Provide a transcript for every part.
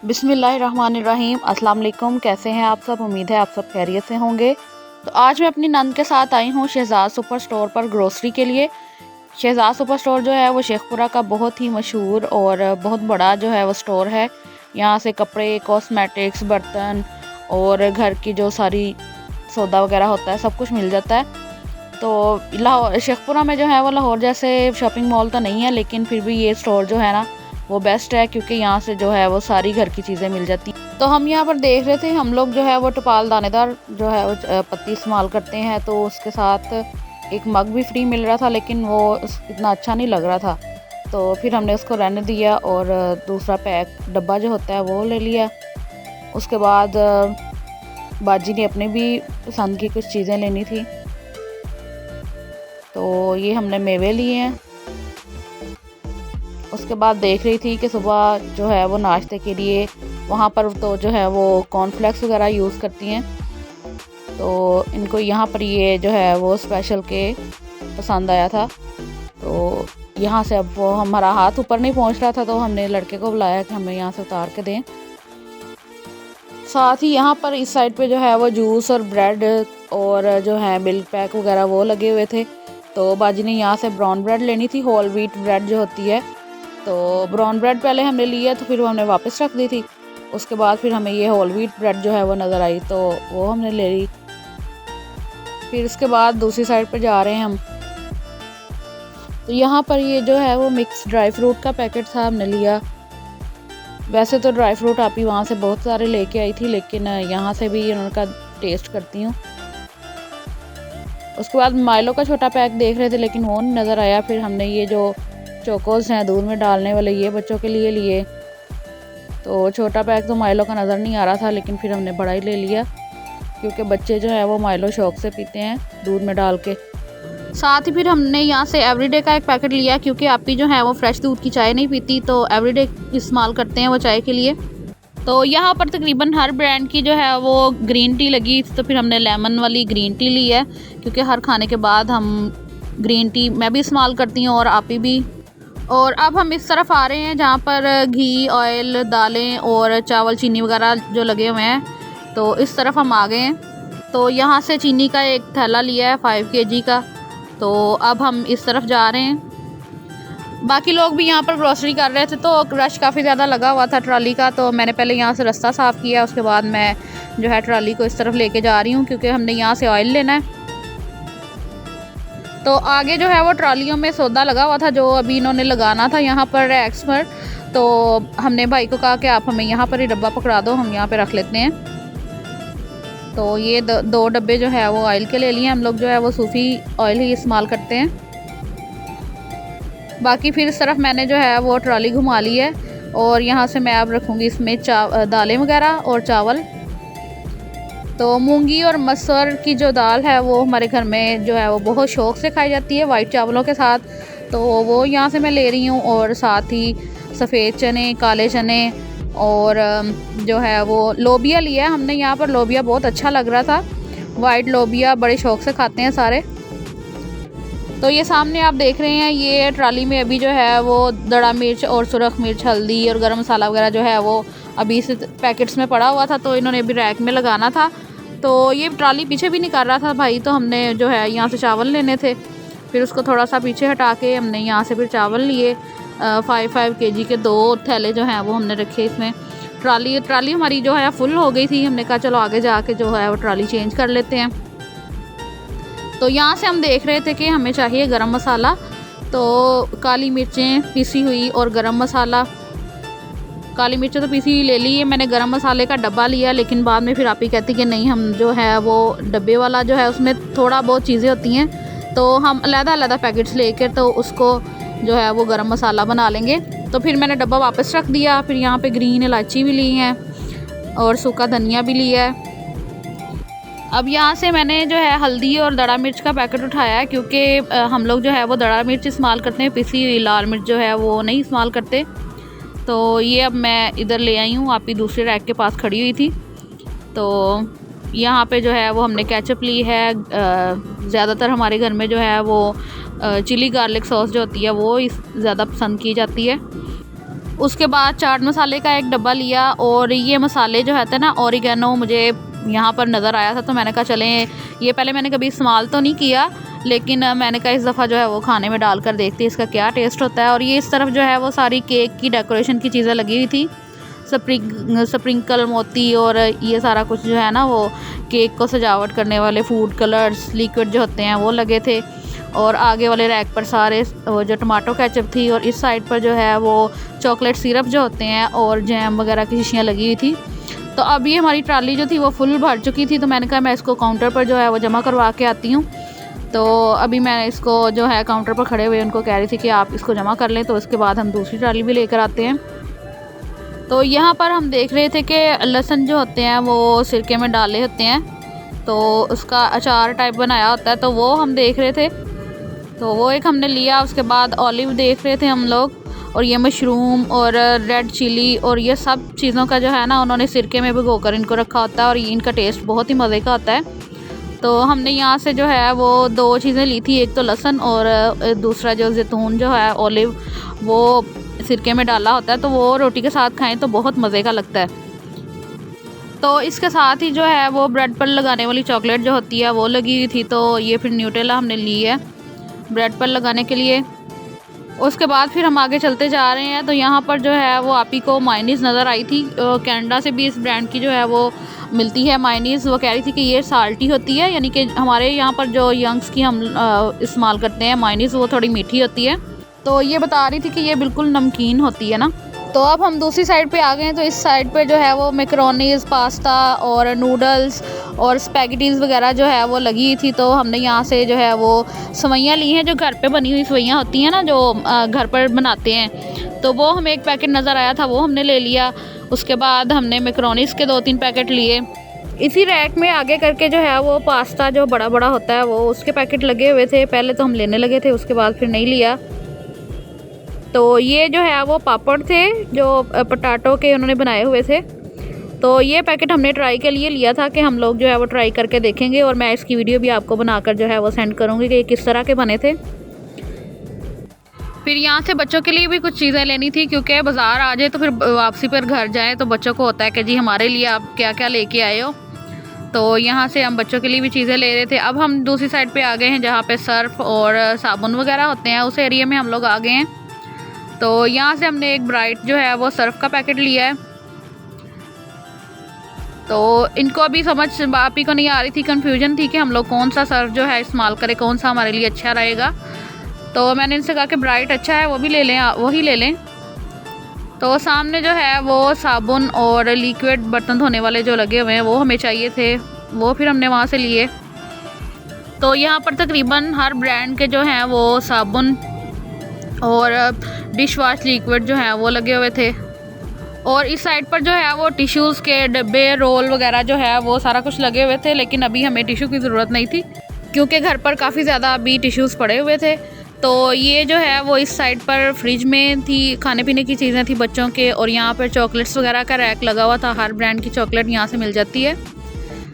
बिस्मिल्लाहिर्रहमानिर्रहीम। अस्सलाम वालेकुम। कैसे हैं आप सब? उम्मीद है आप सब खैरियत से होंगे। तो आज मैं अपनी नंद के साथ आई हूँ शहजाद सुपर स्टोर पर ग्रोसरी के लिए। शहजाद सुपर स्टोर जो है वो शेखपुरा का बहुत ही मशहूर और बहुत बड़ा जो है वो स्टोर है। यहाँ से कपड़े, कॉस्मेटिक्स, बर्तन और घर की जो सारी सौदा वगैरह होता है सब कुछ मिल जाता है। तो लाहौर शेखपुरा में जो है वो लाहौर जैसे शॉपिंग मॉल तो नहीं है, लेकिन फिर भी ये स्टोर जो है ना वो बेस्ट है, क्योंकि यहाँ से जो है वो सारी घर की चीज़ें मिल जाती हैं। तो हम यहाँ पर देख रहे थे, हम लोग जो है वो टपाल दानेदार जो है वो पत्ती इस्तेमाल करते हैं, तो उसके साथ एक मग भी फ्री मिल रहा था, लेकिन वो इतना अच्छा नहीं लग रहा था। तो फिर हमने उसको रहने दिया और दूसरा पैक डब्बा जो होता है वो ले लिया। उसके बाद बाजी ने अपने भी पसंद की कुछ चीज़ें लेनी थी, तो ये हमने मेवे लिए हैं। उसके बाद देख रही थी कि सुबह जो है वो नाश्ते के लिए वहाँ पर तो जो है वो कॉर्नफ्लेक्स वगैरह यूज़ करती हैं, तो इनको यहाँ पर ये जो है वो स्पेशल के पसंद आया था। तो यहाँ से अब वो हमारा हाथ ऊपर नहीं पहुँच रहा था, तो हमने लड़के को बुलाया कि हमें यहाँ से उतार के दें। साथ ही यहाँ पर इस साइड पे जो है वो जूस और ब्रेड और जो है मिल्क पैक वगैरह वो लगे हुए थे। तो बाजी ने यहाँ से ब्राउन ब्रेड लेनी थी, होल व्हीट ब्रेड जो होती है। तो ब्राउन ब्रेड पहले हमने लिया, तो फिर वो हमने वापस रख दी थी। उसके बाद फिर हमें ये होल व्हीट ब्रेड जो है वो नज़र आई, तो वो हमने ले ली। फिर उसके बाद दूसरी साइड पर जा रहे हैं हम। तो यहाँ पर ये जो है वो मिक्स ड्राई फ्रूट का पैकेट था, हमने लिया। वैसे तो ड्राई फ्रूट आप ही वहाँ से बहुत सारे लेके आई थी, लेकिन यहाँ से भी उनका टेस्ट करती हूँ। उसके बाद माइलो का छोटा पैक देख रहे थे, लेकिन वो नहीं नज़र आया। फिर हमने ये जो चोकोस हैं दूध में डालने वाले, ये बच्चों के लिए लिए। तो छोटा पैक तो माइलो का नज़र नहीं आ रहा था, लेकिन फिर हमने बड़ा ही ले लिया, क्योंकि बच्चे जो है वो माइलो शौक से पीते हैं दूध में डाल के। साथ ही फिर हमने यहाँ से एवरीडे का एक पैकेट लिया, क्योंकि आप ही जो है वो फ्रेश दूध की चाय नहीं पीती, तो एवरीडे इस्तेमाल करते हैं वो चाय के लिए। तो यहाँ पर तकरीबन हर ब्रांड की जो है वो ग्रीन टी लगी, तो फिर हमने लेमन वाली ग्रीन टी ली है, क्योंकि हर खाने के बाद हम ग्रीन टी मैं भी इस्तेमाल करती हूँ और आप ही भी। और अब हम इस तरफ आ रहे हैं जहाँ पर घी, ऑयल, दालें और चावल, चीनी वगैरह जो लगे हुए हैं, तो इस तरफ हम आ गए हैं। तो यहाँ से चीनी का एक थैला लिया है 5 kg का। तो अब हम इस तरफ जा रहे हैं। बाकी लोग भी यहाँ पर ग्रॉसरी कर रहे थे, तो रश काफ़ी ज़्यादा लगा हुआ था ट्रॉली का। तो मैंने पहले यहाँ से रास्ता साफ़ किया, उसके बाद मैं जो है ट्रॉली को इस तरफ लेके जा रही हूँ, क्योंकि हमने यहाँ से ऑयल लेना है। तो आगे जो है वो ट्रॉलियों में सौदा लगा हुआ था, जो अभी इन्होंने लगाना था यहाँ पर रैक्स पर। तो हमने भाई को कहा कि आप हमें यहाँ पर ही डब्बा पकड़ा दो, हम यहाँ पे रख लेते हैं। तो ये दो डब्बे जो है वो ऑयल के ले लिए। हम लोग जो है वो सूफी ऑयल ही इस्तेमाल करते हैं। बाकी फिर इस तरफ मैंने जो है वो ट्रॉली घुमा ली है, और यहाँ से मैं अब रखूँगी इसमें दालें वगैरह और चावल। तो मूंगी और मसूर की जो दाल है वो हमारे घर में जो है वो बहुत शौक़ से खाई जाती है वाइट चावलों के साथ, तो वो यहाँ से मैं ले रही हूँ। और साथ ही सफ़ेद चने, काले चने और जो है वो लोबिया लिया है हमने। यहाँ पर लोबिया बहुत अच्छा लग रहा था, वाइट लोबिया बड़े शौक़ से खाते हैं सारे। तो ये सामने आप देख रहे हैं, ये ट्राली में अभी जो है वो दड़ा मिर्च और सुरख मिर्च, हल्दी और गरम मसाला वगैरह जो है वो अभी इस पैकेट्स में पड़ा हुआ था, तो इन्होंने अभी रैक में लगाना था। तो ये ट्राली पीछे भी नहीं कर रहा था भाई, तो हमने जो है यहाँ से चावल लेने थे, फिर उसको थोड़ा सा पीछे हटा के हमने यहाँ से फिर चावल लिए। 5 kg के 2 थैले जो हैं वो हमने रखे इसमें। ट्राली हमारी जो है फुल हो गई थी, हमने कहा चलो आगे जाके जो है वो ट्राली चेंज कर लेते हैं। तो यहाँ से हम देख रहे थे कि हमें चाहिए गरम मसाला, तो काली मिर्चें पीसी हुई और गरम मसाला। काली मिर्चें तो पीसी हुई ले ली है मैंने, गरम मसाले का डब्बा लिया, लेकिन बाद में फिर आप ही कहती कि नहीं, हम जो है वो डब्बे वाला जो है उसमें थोड़ा बहुत चीज़ें होती हैं, तो हम अलग-अलग पैकेट्स लेकर तो उसको जो है वो गरम मसाला बना लेंगे। तो फिर मैंने डब्बा वापस रख दिया। फिर यहाँ पे ग्रीन इलायची भी ली है और सूखा धनिया भी लिया है। अब यहाँ से मैंने जो है हल्दी और दड़ा मिर्च का पैकेट उठाया है, क्योंकि हम लोग जो है वो दड़ा मिर्च इस्तेमाल करते हैं, पिसी हुई लाल मिर्च जो है वो नहीं इस्तेमाल करते। तो ये अब मैं इधर ले आई हूँ, आप ही दूसरे रैक के पास खड़ी हुई थी। तो यहाँ पे जो है वो हमने केचप ली है। ज़्यादातर हमारे घर में जो है वो चिली गार्लिक सॉस जो होती है वो ज़्यादा पसंद की जाती है। उसके बाद चाट मसाले का एक डब्बा लिया और ये मसाले जो है ना ऑरिगेनो मुझे यहाँ पर नज़र आया था, तो मैंने कहा चलें, ये पहले मैंने कभी इस्तेमाल तो नहीं किया, लेकिन मैंने कहा इस दफ़ा जो है वो खाने में डाल कर देखती है इसका क्या टेस्ट होता है। और ये इस तरफ जो है वो सारी केक की डेकोरेशन की चीज़ें लगी हुई थी, स्प्रिंकल मोती और ये सारा कुछ जो है ना वो केक को सजावट करने वाले फूड कलर्स लिक्विड जो होते हैं वो लगे थे। और आगे वाले रैक पर सारे वो जो टमाटो केचप थी, और इस साइड पर जो है वो चॉकलेट सिरप जो होते हैं और जैम वगैरह की शीशियाँ लगी हुई थी। तो अब ये हमारी ट्राली जो थी वो फुल भर चुकी थी, तो मैंने कहा मैं इसको काउंटर पर जो है वो जमा करवा के आती हूँ। तो अभी मैं इसको जो है काउंटर पर खड़े हुए उनको कह रही थी कि आप इसको जमा कर लें, तो उसके बाद हम दूसरी ट्राली भी लेकर आते हैं। तो यहाँ पर हम देख रहे थे कि लहसुन जो होते हैं वो सिरके में डाले होते हैं, तो उसका अचार टाइप बनाया होता है, तो वो हम देख रहे थे, तो वो एक हमने लिया। उसके बाद ऑलिव देख रहे थे हम लोग, और ये मशरूम और रेड चिली और ये सब चीज़ों का जो है ना उन्होंने सिरके में भिगोकर इनको रखा होता है, और इनका टेस्ट बहुत ही मज़े का होता है। तो हमने यहाँ से जो है वो 2 चीज़ें ली थी, एक तो लहसुन और दूसरा जो जैतून जो है ऑलिव वो सिरके में डाला होता है, तो वो रोटी के साथ खाएं तो बहुत मज़े का लगता है। तो इसके साथ ही जो है वो ब्रेड पर लगाने वाली चॉकलेट जो होती है वो लगी हुई थी, तो ये फिर न्यूटेला हमने ली है ब्रेड पर लगाने के लिए। उसके बाद फिर हम आगे चलते जा रहे हैं, तो यहाँ पर जो है वो आप ही को मायनीज़ नज़र आई थी। कनाडा से भी इस ब्रांड की जो है वो मिलती है मायनीज़। वो कह रही थी कि ये साल्टी होती है, यानी कि हमारे यहाँ पर जो यंग्स की हम इस्तेमाल करते हैं मायनीज़ वो थोड़ी मीठी होती है, तो ये बता रही थी कि ये बिल्कुल नमकीन होती है ना। तो अब हम दूसरी साइड पे आ गए हैं, तो इस साइड पे जो है वो मैकरोनीज़, पास्ता और नूडल्स और स्पैगेटीज़ वगैरह जो है वो लगी थी। तो हमने यहाँ से जो है वो सवैयाँ ली हैं, जो घर पे बनी हुई सवैयाँ होती हैं ना जो घर पर बनाते हैं, तो वो हमें एक पैकेट नज़र आया था, वो हमने ले लिया। उसके बाद हमने मैकरोनीज़ के 2-3 पैकेट लिए। इसी रैक में आगे करके जो है वो पास्ता जो बड़ा बड़ा होता है वो उसके पैकेट लगे हुए थे। पहले तो हम लेने लगे थे, उसके बाद फिर नहीं लिया। तो ये जो है वो पापड़ थे जो पोटैटो के उन्होंने बनाए हुए थे, तो ये पैकेट हमने ट्राई के लिए लिया था कि हम लोग जो है वो ट्राई करके देखेंगे, और मैं इसकी वीडियो भी आपको बनाकर जो है वो सेंड करूँगी कि किस तरह के बने थे। फिर यहाँ से बच्चों के लिए भी कुछ चीज़ें लेनी थी, क्योंकि बाज़ार आ जाए तो फिर वापसी पर घर जाएँ तो बच्चों को होता है कि जी हमारे लिए आप क्या क्या लेके आए हो। तो यहाँ से हम बच्चों के लिए भी चीज़ें ले रहे थे। अब हम दूसरी साइड पे आ गए हैं जहाँ पे सर्फ और साबुन वगैरह होते हैं, उस एरिया में हम लोग आ गए हैं। तो यहाँ से हमने एक ब्राइट जो है वो सर्फ का पैकेट लिया है। तो इनको अभी समझ आप ही को नहीं आ रही थी, कन्फ्यूजन थी कि हम लोग कौन सा सर्फ जो है इस्तेमाल करें, कौन सा हमारे लिए अच्छा रहेगा। तो मैंने इनसे कहा कि ब्राइट अच्छा है, वो भी ले लें, वही ले लें। तो सामने जो है वो साबुन और लिक्विड बर्तन धोने वाले जो लगे हुए हैं वो हमें चाहिए थे, वो फिर हमने वहाँ से लिए। तो यहाँ पर तकरीबन हर ब्रांड के जो हैं वो साबुन और डिश वॉश लिक्विड जो हैं वो लगे हुए थे, और इस साइड पर जो है वो टिश्यूज़ के डब्बे, रोल वगैरह जो है वो सारा कुछ लगे हुए थे। लेकिन अभी हमें टिश्यू की ज़रूरत नहीं थी, क्योंकि घर पर काफ़ी ज़्यादा अभी टिश्यूज़ पड़े हुए थे। तो ये जो है वो इस साइड पर फ्रिज में थी, खाने पीने की चीज़ें थी बच्चों के, और यहाँ पर चॉकलेट्स वगैरह का रैक लगा हुआ था। हर ब्रांड की चॉकलेट यहाँ से मिल जाती है।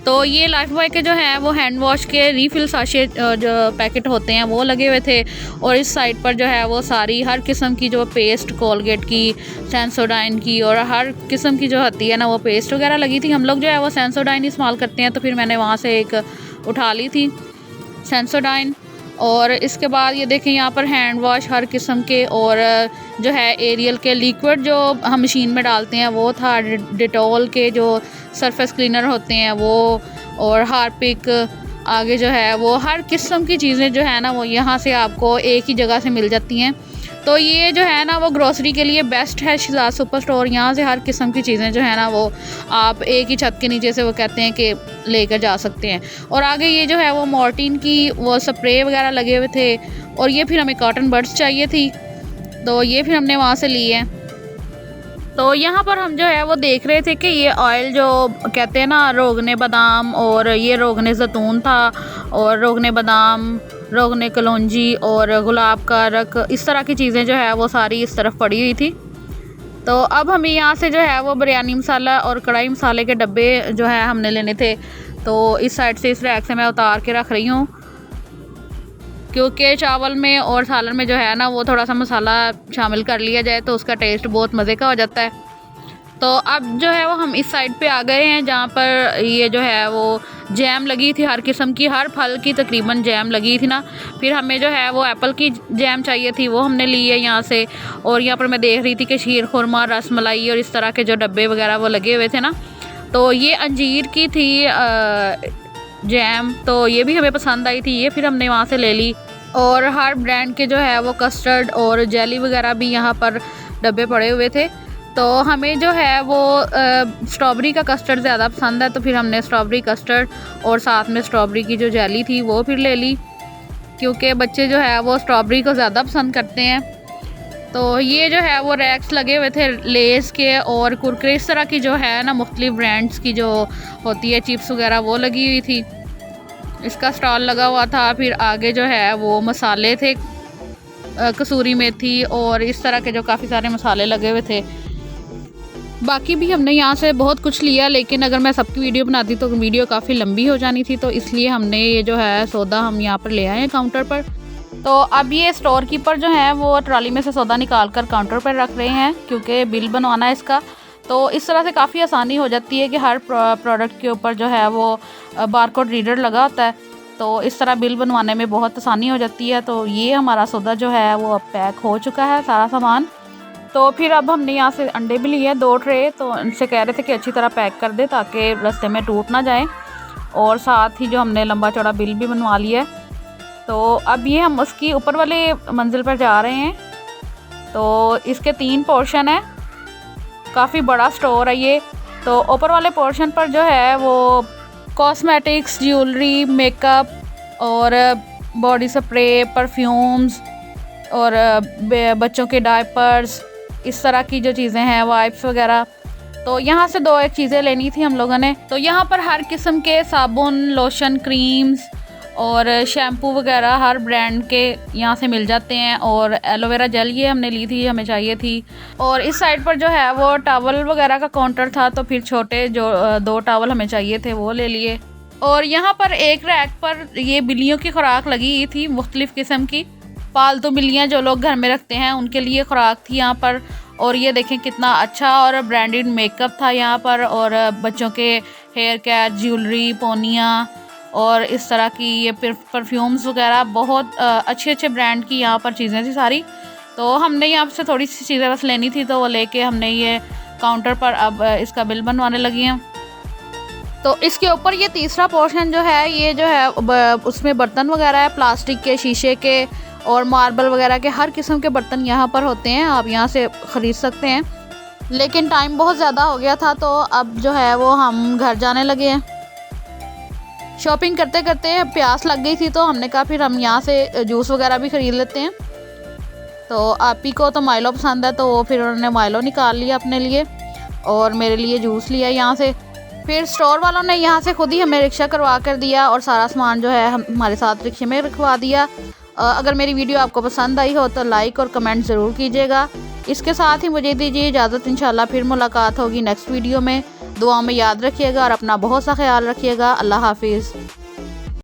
तो ये लाइफ बॉय के जो हैं वो हैंड वॉश के रीफ़िल साशे जो पैकेट होते हैं वो लगे हुए थे, और इस साइड पर जो है वो सारी हर किस्म की जो पेस्ट, कोलगेट की, सेंसोडाइन की, और हर किस्म की जो होती है ना वो पेस्ट वगैरह लगी थी। हम लोग जो है वो सेंसोडाइन इस्तेमाल करते हैं, तो फिर मैंने वहाँ से एक उठा ली थी सेंसोडाइन। और इसके बाद ये देखें यहाँ पर हैंड वॉश हर किस्म के, और जो है एरियल के लिक्विड जो हम मशीन में डालते हैं वो था, डिटॉल के जो सरफेस क्लीनर होते हैं वो, और हार्पिक, आगे जो है वो हर किस्म की चीज़ें जो है ना वो यहाँ से आपको एक ही जगह से मिल जाती हैं। तो ये जो है ना वो ग्रोसरी के लिए बेस्ट है शहजाद सुपर स्टोर। यहाँ से हर किस्म की चीज़ें जो है ना वो आप एक ही छत के नीचे से वो कहते हैं कि लेकर जा सकते हैं। और आगे ये जो है वो मॉर्टिन की वो स्प्रे वगैरह लगे हुए थे, और ये फिर हमें कॉटन बड्स चाहिए थी, तो ये फिर हमने वहाँ से लिए हैं। तो यहाँ पर हम जो है वो देख रहे थे कि ये ऑयल जो कहते हैं ना रोगने बादाम, और ये रोगने ज़ैतून था, और रोगने बादाम, रोगने कलौंजी और गुलाब का रक, इस तरह की चीज़ें जो है वो सारी इस तरफ पड़ी हुई थी। तो अब हमें यहाँ से जो है वो बिरयानी मसाला और कढ़ाई मसाले के डब्बे जो है हमने लेने थे। तो इस साइड से इस रैक से मैं उतार के रख रही हूँ क्योंकि चावल में और सालन में जो है ना वो थोड़ा सा मसाला शामिल कर लिया जाए तो उसका टेस्ट बहुत मज़े का हो जाता है। तो अब जो है वो हम इस साइड पे आ गए हैं जहाँ पर ये जो है वो जैम लगी थी, हर किस्म की, हर फल की तकरीबन जैम लगी थी ना। फिर हमें जो है वो एप्पल की जैम चाहिए थी, वो हमने ली है यहाँ से। और यहाँ पर मैं देख रही थी कि शीर खुरमा, रस मलाई और इस तरह के जो डब्बे वगैरह वो लगे हुए थे ना। तो ये अंजीर की थी जैम, तो ये भी हमें पसंद आई थी, ये फिर हमने वहाँ से ले ली। और हर ब्रांड के जो है वो कस्टर्ड और जेली वगैरह भी यहाँ पर डब्बे पड़े हुए थे। तो हमें जो है वो स्ट्रॉबेरी का कस्टर्ड ज़्यादा पसंद है, तो फिर हमने स्ट्रॉबेरी कस्टर्ड और साथ में स्ट्रॉबेरी की जो जेली थी वो फिर ले ली, क्योंकि बच्चे जो है वो स्ट्रॉबेरी को ज़्यादा पसंद करते हैं। तो ये जो है वो रैक्स लगे हुए थे लेस के और कुरकुरे, इस तरह की जो है ना मुख्तलिफ ब्रांड्स की जो होती है चिप्स वगैरह वो लगी हुई थी, इसका स्टॉल लगा हुआ था। फिर आगे जो है वो मसाले थे, कसूरी मेथी और इस तरह के जो काफ़ी सारे मसाले लगे हुए थे। बाकी भी हमने यहाँ से बहुत कुछ लिया, लेकिन अगर मैं सबकी वीडियो बनाती तो वीडियो काफ़ी लंबी हो जानी थी, तो इसलिए हमने ये जो है सौदा हम यहाँ पर ले आए हैं काउंटर पर। तो अब ये स्टोर कीपर जो है वो ट्रॉली में से सौदा निकाल कर काउंटर पर रख रहे हैं, क्योंकि बिल बनवाना है इसका। तो इस तरह से काफ़ी आसानी हो जाती है कि हर प्रोडक्ट के ऊपर जो है वो बारकोड रीडर लगा होता है, तो इस तरह बिल बनवाने में बहुत आसानी हो जाती है। तो ये हमारा सौदा जो है वो अब पैक हो चुका है सारा सामान। तो फिर अब हमने यहाँ से अंडे भी लिए 2 ट्रे, तो उनसे कह रहे थे कि अच्छी तरह पैक कर दे ताकि रास्ते में टूट ना जाए, और साथ ही जो हमने लंबा चौड़ा बिल भी बनवा लिया है। तो अब ये हम उसकी ऊपर वाले मंजिल पर जा रहे हैं। तो इसके 3 पोर्शन है, काफ़ी बड़ा स्टोर है ये। तो ऊपर वाले पोर्शन पर जो है वो कॉस्मेटिक्स, ज्वेलरी, मेकअप और बॉडी स्प्रे, परफ्यूम्स और बच्चों के डायपर्स, इस तरह की जो चीज़ें हैं, वाइप्स वगैरह। तो यहाँ से 2 एक चीज़ें लेनी थी हम लोगों ने। तो यहाँ पर हर किस्म के साबुन, लोशन, क्रीम्स और शैम्पू वगैरह हर ब्रांड के यहाँ से मिल जाते हैं। और एलोवेरा जेल ये हमने ली थी, हमें चाहिए थी। और इस साइड पर जो है वो टॉवल वगैरह का काउंटर था, तो फिर छोटे जो 2 टॉवल हमें चाहिए थे वो ले लिए। और यहाँ पर एक रैक पर ये बिल्लियों की खुराक लगी थी, मुख्तलिफ़ किस्म की पालतू बिल्लियाँ जो लोग घर में रखते हैं उनके लिए खुराक थी यहाँ पर। और ये देखें कितना अच्छा और ब्रांडेड मेकअप था यहाँ पर, और बच्चों के हेयर कैच, ज्वेलरी, पोनियाँ और इस तरह की ये परफ्यूम्स वगैरह, बहुत अच्छे अच्छे ब्रांड की यहाँ पर चीज़ें थी सारी। तो हमने यहाँ से थोड़ी सी चीज़ें बस लेनी थी, तो वो लेके हमने ये काउंटर पर अब इसका बिल बनवाने लगी हैं। तो इसके ऊपर ये तीसरा पोर्शन जो है ये जो है उसमें बर्तन वगैरह है, प्लास्टिक के, शीशे के और मार्बल वगैरह के हर किस्म के बर्तन यहाँ पर होते हैं, आप यहाँ से ख़रीद सकते हैं। लेकिन टाइम बहुत ज़्यादा हो गया था, तो अब जो है वो हम घर जाने लगे हैं। शॉपिंग करते करते प्यास लग गई थी, तो हमने कहा फिर हम यहाँ से जूस वगैरह भी ख़रीद लेते हैं। तो आपी को तो माइलो पसंद है, तो फिर उन्होंने माइलो निकाल लिया अपने लिए और मेरे लिए जूस लिया यहाँ से। फिर स्टोर वालों ने यहाँ से खुद ही हमें रिक्शा करवा कर दिया और सारा सामान जो है हमारे साथ रिक्शे में रखवा दिया। अगर मेरी वीडियो आपको पसंद आई हो तो लाइक और कमेंट ज़रूर कीजिएगा। इसके साथ ही मुझे दीजिए इजाज़त, इंशाल्लाह फिर मुलाकात होगी नेक्स्ट वीडियो में। दुआ में याद रखिएगा और अपना बहुत सा ख्याल रखिएगा। अल्लाह हाफिज़।